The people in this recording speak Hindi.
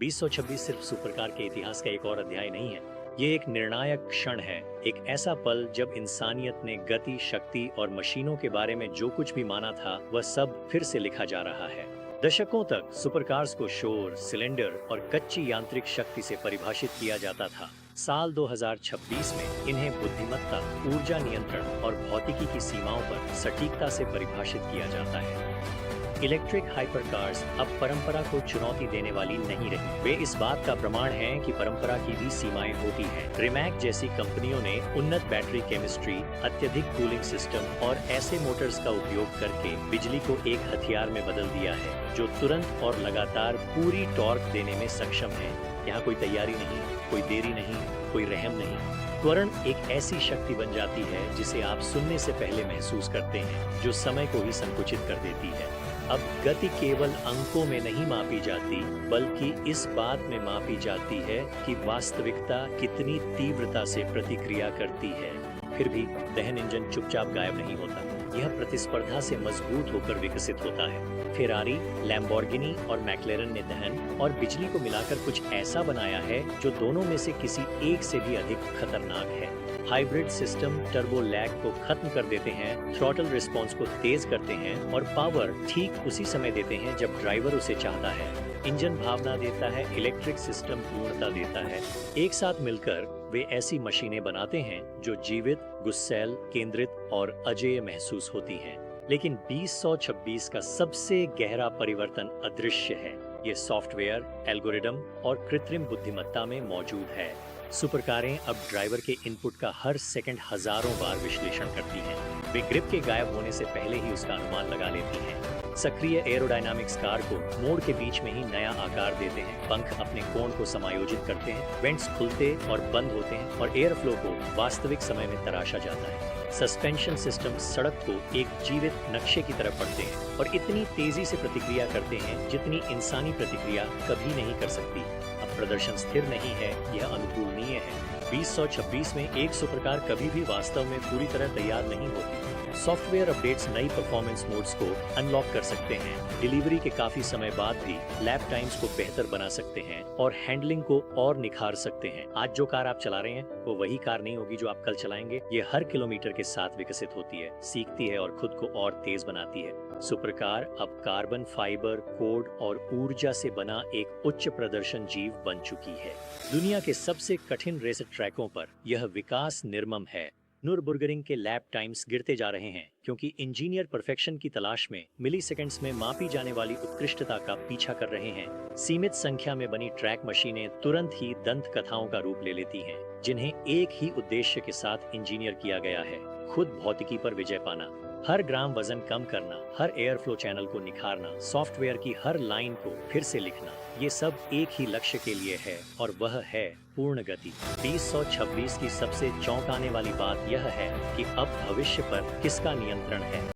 2026 सिर्फ सुपरकार के इतिहास का एक और अध्याय नहीं है। ये एक निर्णायक क्षण है, एक ऐसा पल जब इंसानियत ने गति, शक्ति और मशीनों के बारे में जो कुछ भी माना था, वह सब फिर से लिखा जा रहा है। दशकों तक सुपरकार्स को शोर, सिलेंडर और कच्ची यांत्रिक शक्ति से परिभाषित किया जाता था। साल 2026 में इन्हें बुद्धिमत्ता, ऊर्जा नियंत्रण और भौतिकी की सीमाओं पर सटीकता से परिभाषित किया जाता है। इलेक्ट्रिक हाइपरकार्स अब परंपरा को चुनौती देने वाली नहीं रही। वे इस बात का प्रमाण हैं कि परंपरा की भी सीमाएं होती हैं। रिमैक जैसी कंपनियों ने उन्नत बैटरी केमिस्ट्री, अत्यधिक कूलिंग सिस्टम और ऐसे मोटर्स का उपयोग करके बिजली को एक हथियार में बदल दिया है, जो तुरंत और लगातार पूरी टॉर्क देने में सक्षम है। यहाँ कोई तैयारी नहीं, कोई देरी नहीं, कोई रहम नहीं। त्वरण एक ऐसी शक्ति बन जाती है जिसे आप सुनने से पहले महसूस करते हैं, जो समय को ही संकुचित कर देती है। अब गति केवल अंकों में नहीं मापी जाती, बल्कि इस बात में मापी जाती है कि वास्तविकता कितनी तीव्रता से प्रतिक्रिया करती है। फिर भी दहन इंजन चुपचाप गायब नहीं होता। यह प्रतिस्पर्धा से मजबूत होकर विकसित होता है। फेरारी, लैम्बोर्गिनी और मैक्लेरन ने दहन और बिजली को मिलाकर कुछ ऐसा बनाया है जो दोनों में से किसी एक से भी अधिक खतरनाक है। हाइब्रिड सिस्टम टर्बो लैग को खत्म कर देते हैं, थ्रॉटल रिस्पॉन्स को तेज करते हैं और पावर ठीक उसी समय देते हैं जब ड्राइवर उसे चाहता है। इंजन भावना देता है, इलेक्ट्रिक सिस्टम पूर्णता देता है। एक साथ मिलकर वे ऐसी मशीनें बनाते हैं जो जीवित, गुस्सैल, केंद्रित और अजेय महसूस होती हैं। लेकिन 2026 का सबसे गहरा परिवर्तन अदृश्य है। ये सॉफ्टवेयर, एल्गोरिदम और कृत्रिम बुद्धिमत्ता में मौजूद है। सुपरकारें अब ड्राइवर के इनपुट का हर सेकंड हजारों बार विश्लेषण करती हैं। वे ग्रिप के गायब होने से पहले ही उसका अनुमान लगा लेती हैं। सक्रिय एरोडायनामिक्स कार को मोड़ के बीच में ही नया आकार देते हैं। पंख अपने कोण को समायोजित करते हैं, वेंट्स खुलते और बंद होते हैं और एयर फ्लो को वास्तविक समय में तराशा जाता है। सस्पेंशन सिस्टम सड़क को एक जीवित नक्शे की तरह पढ़ते हैं और इतनी तेजी से प्रतिक्रिया करते हैं जितनी इंसानी प्रतिक्रिया कभी नहीं कर सकती। अब प्रदर्शन स्थिर नहीं है, यह अनुकूलनीय है। 2026 में एक सुपरकार कभी भी वास्तव में पूरी तरह तैयार नहीं होती। सॉफ्टवेयर अपडेट्स नई परफॉर्मेंस मोड्स को अनलॉक कर सकते हैं, डिलीवरी के काफी समय बाद भी लैप टाइम्स को बेहतर बना सकते हैं और हैंडलिंग को और निखार सकते हैं। आज जो कार आप चला रहे हैं वो वही कार नहीं होगी जो आप कल चलाएंगे। ये हर किलोमीटर के साथ विकसित होती है, सीखती है और खुद को और तेज बनाती है। सुपरकार अब कार्बन फाइबर, कोड और ऊर्जा से बना एक उच्च प्रदर्शन जीव बन चुकी है। दुनिया के सबसे कठिन रेस ट्रैकों पर यह विकास निर्मम है। नूरबुर्गरिंग के लैप टाइम्स गिरते जा रहे हैं क्योंकि इंजीनियर परफेक्शन की तलाश में मिली सेकेंड्स में मापी जाने वाली उत्कृष्टता का पीछा कर रहे हैं। सीमित संख्या में बनी ट्रैक मशीनें तुरंत ही दंत कथाओं का रूप ले लेती हैं, जिन्हें एक ही उद्देश्य के साथ इंजीनियर किया गया है, खुद भौतिकी पर विजय पाना। हर ग्राम वजन कम करना, हर एयर फ्लो चैनल को निखारना, सॉफ्टवेयर की हर लाइन को फिर से लिखना, ये सब एक ही लक्ष्य के लिए है और वह है पूर्ण गति। 2026 की सबसे चौंकाने वाली बात यह है कि अब भविष्य पर किसका नियंत्रण है।